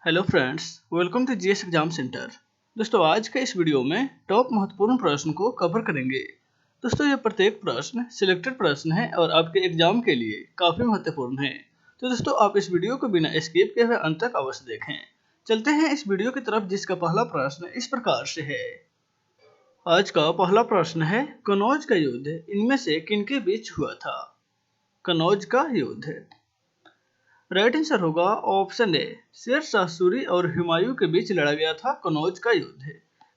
Hello friends, welcome to GS exam centre. दोस्तों, आज के इस वीडियो में टॉप महत्वपूर्ण प्रश्न को कवर करेंगे। दोस्तों, ये प्रत्येक प्रश्न सिलेक्टेड प्रश्न है और आपके एग्जाम के लिए काफ़ी महत्वपूर्ण है। तो दोस्तों, आप इस वीडियो को बिना स्किप किए हुए अंत तक अवश्य देखें। चलते हैं इस वीडियो की तरफ, जिसका पहला प्रश्न इस प्रकार से है। आज का पहला प्रश्न है, कनौज का युद्ध इनमें से किनके बीच हुआ था? कनौज का युद्ध। राइट आंसर होगा ऑप्शन ए, शेर शाह सूरी और हुमायूं के बीच लड़ा गया था कनौज का युद्ध।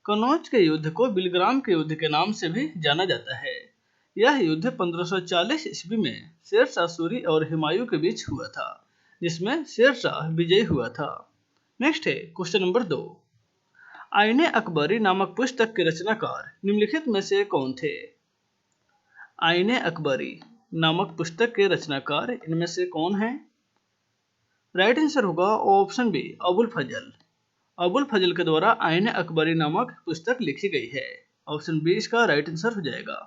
कनौज के युद्ध को बिलग्राम के युद्ध के नाम से भी जाना जाता है। यह युद्ध 1540 ईस्वी में शेर शाह सूरी और हुमायूं के बीच हुआ था, जिसमें शेर शाह विजयी हुआ था। नेक्स्ट है क्वेश्चन नंबर 2। आईने अकबरी नामक पुस्तक के रचनाकार निम्नलिखित में से कौन थे? आईने अकबरी नामक पुस्तक के रचनाकार इनमें से कौन है? राइट आंसर होगा ऑप्शन बी, अबुल फजल। अबुल फजल के द्वारा आईने अकबरी नामक पुस्तक लिखी गई है। ऑप्शन बी इसका राइट आंसर हो जाएगा।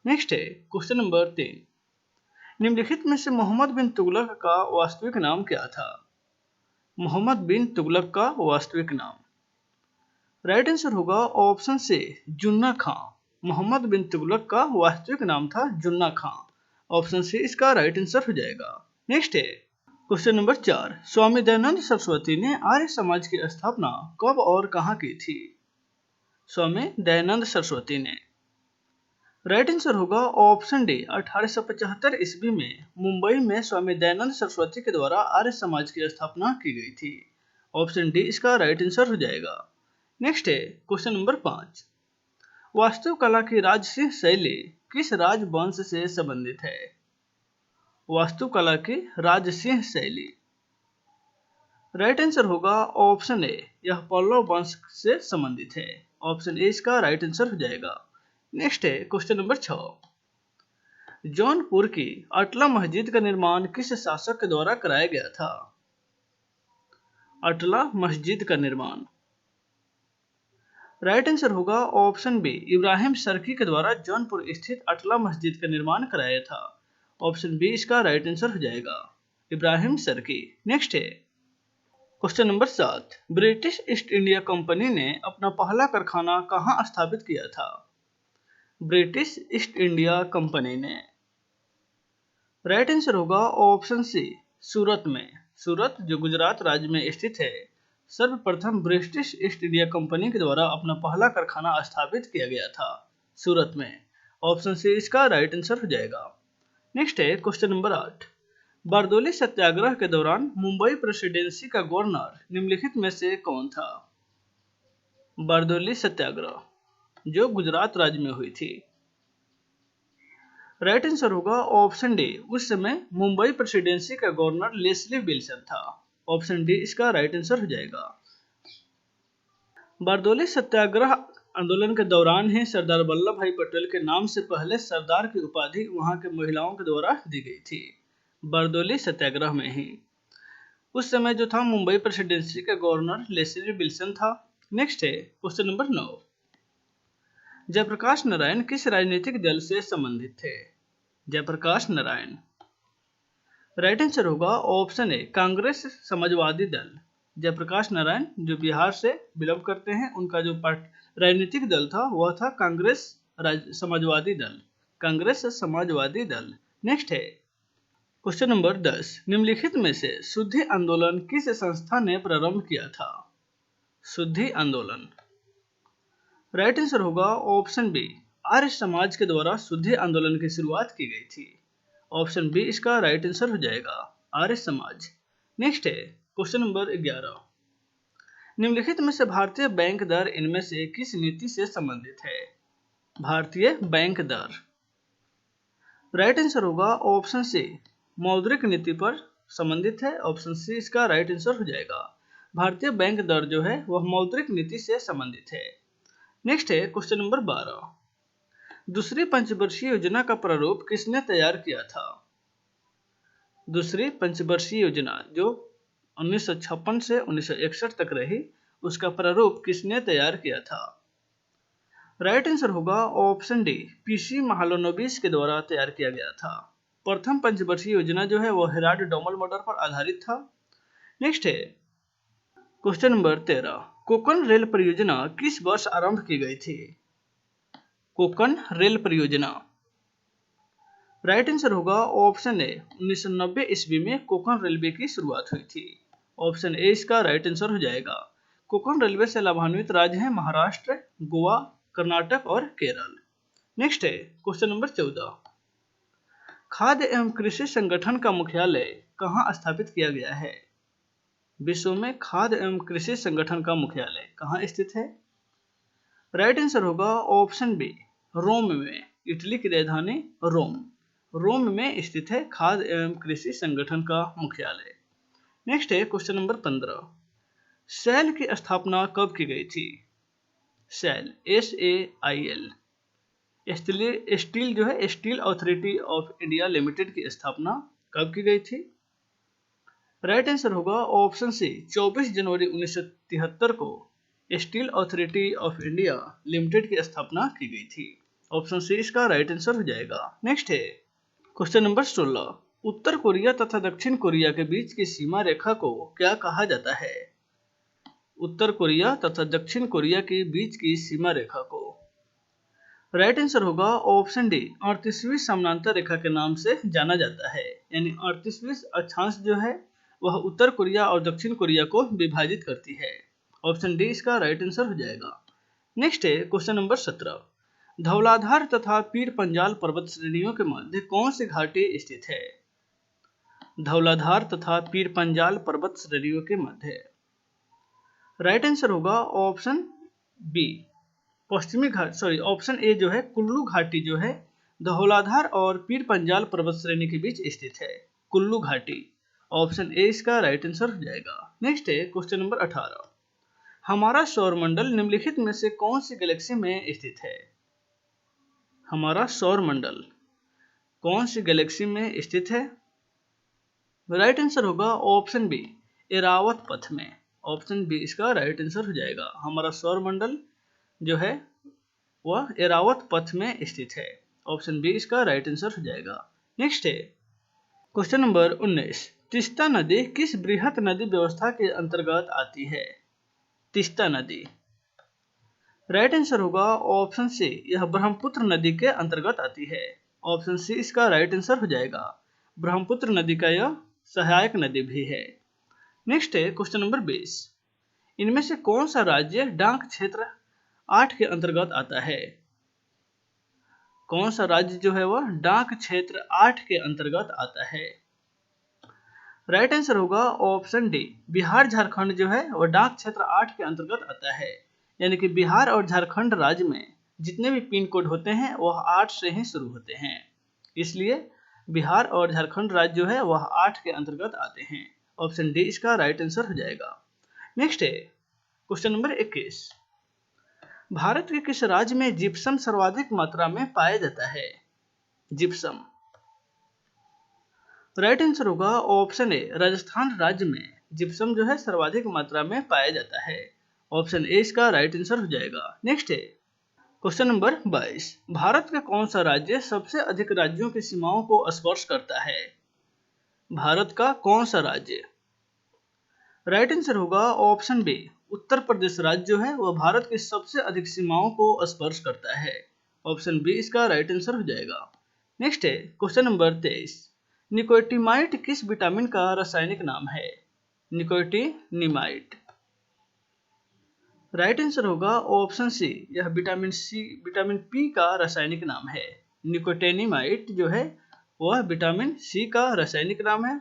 नेक्स्ट है क्वेश्चन नंबर 3। निम्नलिखित में से मोहम्मद बिन तुगलक का वास्तविक नाम क्या था? मोहम्मद बिन तुगलक का वास्तविक नाम। राइट आंसर होगा ऑप्शन सी, जुन्ना खां। मोहम्मद बिन तुगलक का वास्तविक नाम था जुन्ना खां। ऑप्शन सी इसका राइट आंसर हो जाएगा। नेक्स्ट है क्वेश्चन नंबर 4। स्वामी दयानंद सरस्वती ने आर्य समाज की स्थापना कब और कहां की थी? स्वामी दयानंद सरस्वती ने। राइट आंसर होगा ऑप्शन डी, 1875 ईस्वी में मुंबई में स्वामी दयानंद सरस्वती के द्वारा आर्य समाज की स्थापना की गई थी। ऑप्शन डी इसका राइट आंसर हो जाएगा। नेक्स्ट है क्वेश्चन नंबर 5। वास्तुकला की राजसिंह शैली किस राजवंश से संबंधित है? वास्तुकला की राजसिंह शैली। राइट आंसर होगा ऑप्शन ए, यह पल्लव वंश से संबंधित है। ऑप्शन ए इसका राइट आंसर हो जाएगा। नेक्स्ट है क्वेश्चन नंबर 6। जौनपुर की अटला मस्जिद का निर्माण किस शासक के द्वारा कराया गया था? अटला मस्जिद का निर्माण। राइट आंसर होगा ऑप्शन बी, इब्राहिम सरकी के द्वारा जौनपुर स्थित अटला मस्जिद का निर्माण कराया था। ऑप्शन बी इसका राइट आंसर हो जाएगा, इब्राहिम सरकी। नेक्स्ट है question number 7। British east India company ने अपना पहला कारखाना कहां स्थापित किया था? ब्रिटिश ईस्ट इंडिया कंपनी ने। राइट आंसर होगा ऑप्शन सी, सूरत में। सूरत जो गुजरात राज्य में स्थित है। सर्वप्रथम ब्रिटिश ईस्ट इंडिया कंपनी के द्वारा अपना पहला कारखाना स्थापित किया गया था सूरत में। ऑप्शन सी इसका राइट आंसर हो जाएगा। नेक्स्ट है क्वेश्चन नंबर 8। बारदोली सत्याग्रह के दौरान मुंबई प्रेसिडेंसी का गवर्नर निम्नलिखित में से कौन था? बारदोली सत्याग्रह जो गुजरात राज्य में हुई थी। राइट आंसर होगा ऑप्शन डी, उस समय मुंबई प्रेसिडेंसी का गवर्नर लेस्ली विल्सन था। ऑप्शन डी इसका राइट आंसर हो जाएगा। बारदोली सत्याग्रह आंदोलन के दौरान ही सरदार वल्लभ भाई पटेल के नाम से पहले सरदार की उपाधि वहां के महिलाओं के द्वारा दी गई थी। बारदोली सत्याग्रह में ही उस समय जो था मुंबई प्रेसिडेंसी का गवर्नर लेस्ली विल्सन था। नेक्स्ट है क्वेश्चन नंबर 9। जयप्रकाश नारायण किस राजनीतिक दल से संबंधित थे? जयप्रकाश नारायण। राइट आंसर होगा ऑप्शन ए, कांग्रेस समाजवादी दल। जयप्रकाश नारायण जो बिहार से बिलोंग करते हैं, उनका जो राजनीतिक दल था वह था कांग्रेस समाजवादी दल। कांग्रेस समाजवादी दल। नेक्स्ट है क्वेश्चन नंबर 10। निम्नलिखित में से शुद्धि आंदोलन किस संस्था ने प्रारंभ किया था? शुद्धि आंदोलन। राइट आंसर होगा ऑप्शन बी, आर्य समाज के द्वारा शुद्धि आंदोलन की शुरुआत की गई थी। ऑप्शन बी इसका राइट आंसर हो जाएगा, आर्य समाज। नेक्स्ट है क्वेश्चन नंबर 11। निम्नलिखित में से भारतीय बैंक दर इनमें से किस नीति से संबंधित है? भारतीय बैंक दर। राइट आंसर होगा ऑप्शन सी, मौद्रिक नीति पर संबंधित है। ऑप्शन सी इसका राइट आंसर हो जाएगा। भारतीय बैंक दर जो है वह मौद्रिक नीति से संबंधित है। नेक्स्ट है क्वेश्चन नंबर 12। दूसरी पंचवर्षीय योजना का प्रारूप किसने तैयार किया था? दूसरी पंचवर्षीय योजना जो 1956 से 1961 तक रही, उसका प्रारूप किसने तैयार किया था? राइट आंसर होगा ऑप्शन डी, पीसी महालनोबिस के द्वारा तैयार किया गया था। प्रथम पंचवर्षीय योजना जो है वह हेराल्ड डोमल मॉडल पर आधारित था। नेक्स्ट है क्वेश्चन नंबर 13, कोकण रेल परियोजना किस वर्ष आरंभ की गई थी? कोकण रेल परियोजना, राइट आंसर होगा ऑप्शन ए 1990 ईस्वी में कोकण रेलवे की शुरुआत हुई थी। ऑप्शन ए इसका राइट आंसर हो जाएगा। कोकण रेलवे से लाभान्वित राज्य हैं महाराष्ट्र, गोवा, कर्नाटक और केरल। नेक्स्ट है क्वेश्चन नंबर 14, खाद्य एवं कृषि संगठन का मुख्यालय कहाँ स्थापित किया गया है? विश्व में खाद्य एवं कृषि संगठन का मुख्यालय कहाँ स्थित है? राइट आंसर होगा ऑप्शन बी, रोम में। इटली की राजधानी रोम में स्थित है खाद्य एवं कृषि संगठन का मुख्यालय। नेक्स्ट है क्वेश्चन नंबर 15, सेल की स्थापना कब की गई थी? सेल, SAIL, स्टील जो है steel authority of India limited की स्थापना कब की गई थी? राइट आंसर होगा ऑप्शन सी, 24 जनवरी 1973 को steel authority of India limited की स्थापना की गई थी। ऑप्शन सी इसका राइट आंसर हो जाएगा। नेक्स्ट है क्वेश्चन नंबर 16, उत्तर कोरिया तथा दक्षिण कोरिया के बीच की सीमा रेखा को क्या कहा जाता है? उत्तर कोरिया तथा दक्षिण कोरिया के बीच की सीमा रेखा को, राइट आंसर होगा ऑप्शन डी, 38वीं समानांतर रेखा के नाम से जाना जाता है। यानी 38वीं अक्षांश जो है वह उत्तर कोरिया और दक्षिण कोरिया को विभाजित करती है। ऑप्शन डी इसका राइट आंसर हो जाएगा। नेक्स्ट है क्वेश्चन नंबर 17, धौलाधार तथा पीर पंजाल पर्वत श्रेणियों के मध्य कौन सी घाटी स्थित है? धौलाधार तथा पीर पंजाल पर्वत श्रेणियों के मध्य, राइट आंसर होगा ऑप्शन बी, पश्चिमी घाट ऑप्शन ए जो है कुल्लू घाटी जो है धौलाधार और पीर पंजाल पर्वत श्रेणी के बीच स्थित है, कुल्लू घाटी। ऑप्शन ए इसका राइट आंसर हो जाएगा। नेक्स्ट है क्वेश्चन नंबर 18, हमारा सौरमंडल निम्नलिखित में से कौन सी गैलेक्सी में स्थित है? हमारा सौरमंडल कौन सी गैलेक्सी में स्थित है? राइट आंसर होगा ऑप्शन बी, एरावत पथ में। ऑप्शन बी इसका राइट आंसर हो जाएगा। हमारा सौरमंडल जो है वह एरावत पथ में स्थित है। ऑप्शन बी इसका राइट आंसर हो जाएगा। नेक्स्ट है क्वेश्चन नंबर 19, तीस्ता नदी किस बृहत नदी व्यवस्था के अंतर्गत आती है? तीस्ता नदी, राइट आंसर होगा ऑप्शन सी, यह ब्रह्मपुत्र नदी के अंतर्गत आती है। ऑप्शन सी इसका राइट आंसर हो जाएगा। ब्रह्मपुत्र नदी का यह सहायक नदी भी है। नेक्स्ट है क्वेश्चन नंबर 20, इनमें से कौन सा राज्य डाक क्षेत्र 8 के अंतर्गत आता है? कौन सा राज्य जो है वह डाक क्षेत्र 8 के अंतर्गत आता है? राइट आंसर होगा ऑप्शन डी, बिहार झारखंड जो है वह डाक क्षेत्र 8 के अंतर्गत आता है। यानी कि बिहार और झारखंड राज्य में जितने भी पिन कोड होते हैं वह 8 से ही शुरू होते हैं, इसलिए बिहार और झारखंड राज्य जो है वह 8 के अंतर्गत आते हैं। ऑप्शन डी इसका राइट आंसर हो जाएगा। नेक्स्ट है क्वेश्चन नंबर 21, भारत के किस राज्य में जिप्सम सर्वाधिक मात्रा में पाया जाता है? जिप्सम, राइट आंसर होगा ऑप्शन ए, राजस्थान राज्य में जिप्सम जो है सर्वाधिक मात्रा में पाया जाता है। ऑप्शन ए इसका राइट आंसर हो जाएगा। नेक्स्ट है क्वेश्चन नंबर 22, भारत का कौन सा राज्य सबसे अधिक राज्यों की सीमाओं को स्पर्श करता है? भारत का कौन सा राज्य, राइट आंसर होगा ऑप्शन बी, उत्तर प्रदेश राज्य जो है वह भारत की सबसे अधिक सीमाओं को स्पर्श करता है। ऑप्शन बी इसका राइट आंसर हो जाएगा। नेक्स्ट है क्वेश्चन नंबर 23, निकोटिमाइड किस विटामिन का रासायनिक नाम है? निकोटिनिमाइड, राइट आंसर होगा ऑप्शन सी, यह विटामिन पी का रासायनिक नाम है। निकोटिनिमाइड जो है वह विटामिन सी का रासायनिक नाम है।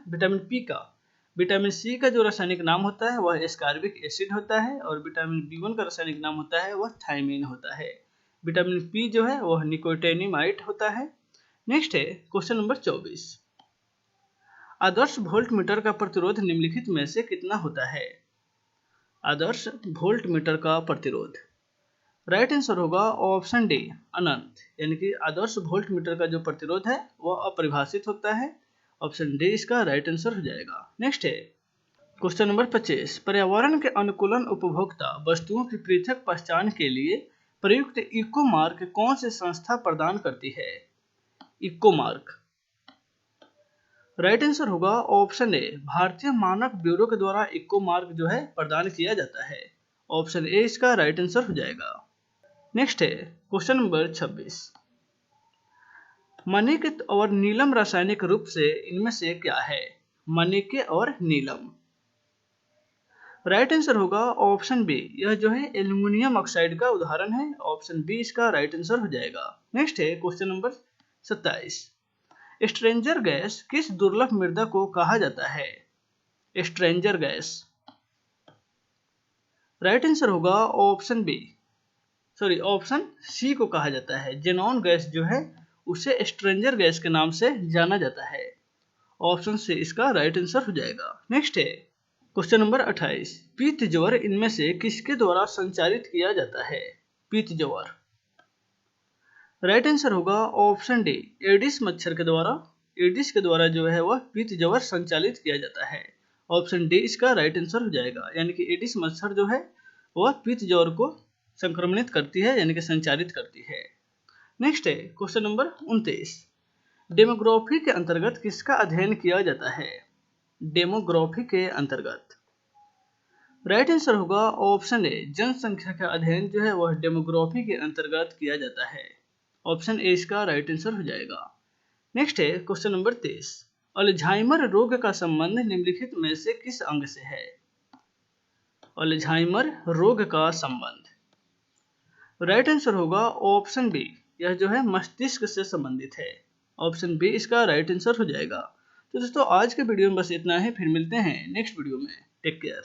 विटामिन सी का जो रासायनिक नाम होता है वह एस्कॉर्बिक एसिड होता है और विटामिन B1 का रासायनिक नाम होता है वह थायमीन होता है। विटामिन पी जो है वह निकोटिनिमाइड होता है। नेक्स्ट है क्वेश्चन नंबर 24, आदर्श वोल्ट मीटर का प्रतिरोध निम्नलिखित में से कितना होता है? आदर्श वोल्ट मीटर का प्रतिरोध, राइट आंसर होगा ऑप्शन डी, अनंत। यानी कि आदर्श वोल्ट मीटर का जो प्रतिरोध है वह अपरिभाषित होता है। ऑप्शन डी इसका राइट आंसर हो जाएगा। नेक्स्ट है क्वेश्चन नंबर 25, पर्यावरण के अनुकूलन उपभोक्ता वस्तुओं की पृथक पहचान के लिए प्रयुक्त इको मार्क कौन सी संस्था प्रदान करती है? इको मार्क, राइट आंसर होगा ऑप्शन ए, भारतीय मानक ब्यूरो के द्वारा इको मार्क जो है प्रदान किया जाता है। ऑप्शन ए इसका राइट आंसर हो जाएगा। नेक्स्ट है क्वेश्चन नंबर 26। मणिक और नीलम रासायनिक रूप से इनमें से क्या है? मणिक और नीलम। राइट आंसर होगा ऑप्शन बी, यह जो है एल्युमिनियम ऑक्साइड का उदाहरण है। ऑप्शन बी इसका राइट आंसर हो जाएगा। नेक्स्ट है क्वेश्चन नंबर 27। स्ट्रेंजर गैस किस दुर्लभ मृदा को कहा जाता है? Stranger gas. राइट आंसर होगा option B, sorry option C को कहा जाता है। जेनॉन गैस जो है उसे स्ट्रेंजर गैस के नाम से जाना जाता है। ऑप्शन सी इसका राइट आंसर हो जाएगा। नेक्स्ट है क्वेश्चन नंबर 28। पीत ज्वर इनमें से किसके द्वारा संचालित किया जाता है? पीत ज्वर। राइट आंसर होगा ऑप्शन डी, एडिस मच्छर के द्वारा। एडिस के द्वारा जो है वह पीत ज्वर संचालित किया जाता है। ऑप्शन डी इसका राइट आंसर हो जाएगा। यानी कि एडिस मच्छर जो है वह पीत ज्वर को संक्रमणित करती है, यानी कि संचालित करती है। नेक्स्ट है क्वेश्चन नंबर 29। डेमोग्राफी के अंतर्गत किसका अध्ययन किया जाता है? डेमोग्राफी के अंतर्गत। राइट आंसर होगा ऑप्शन ए, जनसंख्या का अध्ययन जो है वह डेमोग्राफी के अंतर्गत किया जाता है। ऑप्शन ए इसका राइट आंसर हो जाएगा। नेक्स्ट है क्वेश्चन नंबर 30। अल्जाइमर रोग का संबंध निम्नलिखित में से किस अंग से है? अल्जाइमर रोग का संबंध। राइट आंसर होगा ऑप्शन बी, यह जो है मस्तिष्क से संबंधित है। ऑप्शन बी इसका राइट आंसर हो जाएगा। तो दोस्तों आज के वीडियो में बस इतना ही, फिर मिलते हैं नेक्स्ट वीडियो में। Take care.